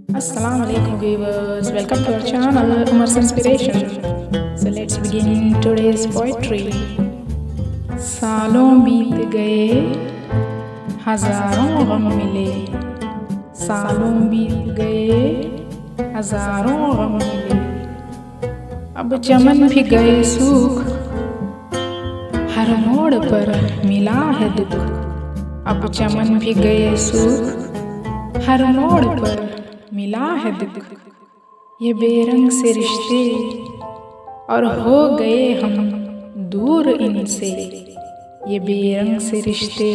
Assalamu alaikum viewers, welcome to our channel Umar's Inspiration. So let's begin today's poetry. सालों बीत गए हजारों गम मिले, सालों बीत गए हजारों गम मिले, अब चमन भी गए सूख, हर मोड़ पर मिला है दुख। अब चमन भी गए सूख, हर मोड़ पर मिला है दुख। ये बेरंग से रिश्ते और हो गए हम दूर इनसे, ये बेरंग से रिश्ते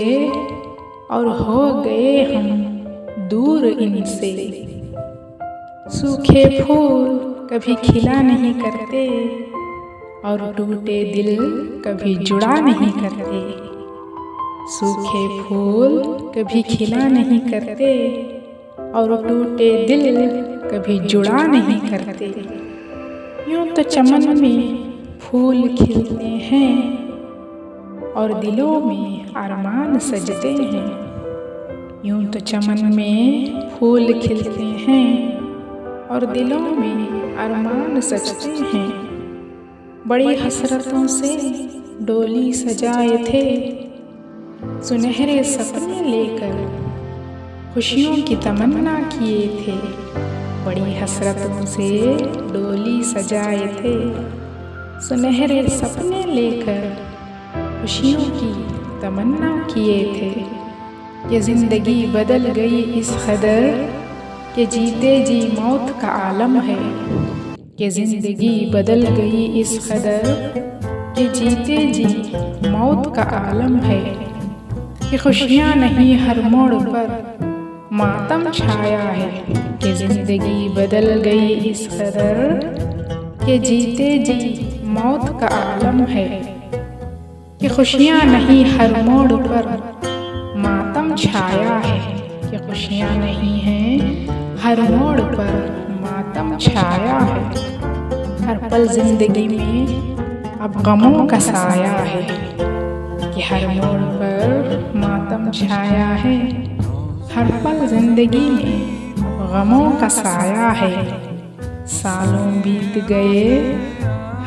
और हो गए हम दूर इनसे। सूखे फूल कभी खिला नहीं करते और टूटे दिल कभी जुड़ा नहीं करते। सूखे फूल कभी खिला नहीं करते और टूटे दिल कभी जुड़ा नहीं करते। यूं तो चमन में फूल खिलते हैं और दिलों में अरमान सजते हैं। यूं तो चमन में फूल खिलते हैं और दिलों में अरमान सजते हैं। बड़ी हसरतों से डोली सजाए थे, सुनहरे सपने लेकर खुशियों की तमन्ना किए थे। बड़ी हसरतों से डोली सजाए थे, सुनहरे सपने लेकर खुशियों की तमन्ना किए थे। ये ज़िंदगी बदल गई इस कदर कि जीते जी मौत का आलम है। ये ज़िंदगी बदल गई इस कदर कि जीते जी मौत का आलम है। कि खुशियाँ नहीं हर मोड़ पर मातम छाया है। कि ज़िंदगी बदल गई इस कदर कि जीते जी मौत का आलम है। कि खुशियाँ नहीं हर मोड़ पर मातम छाया है। कि खुशियाँ नहीं हैं हर मोड़ पर मातम छाया है। हर पल ज़िंदगी में अब गमों का साया है। कि हर मोड़ पर मातम छाया है। हर पल ज़िंदगी में गमों का साया है। सालों बीत गए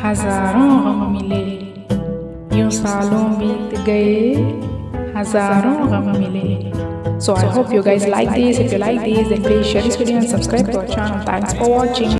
हजारों गम मिले, यूं सालों बीत गए हजारों गम मिले। So I hope you guys like this. If you like this, then please share this video and subscribe to our channel. Thanks for watching.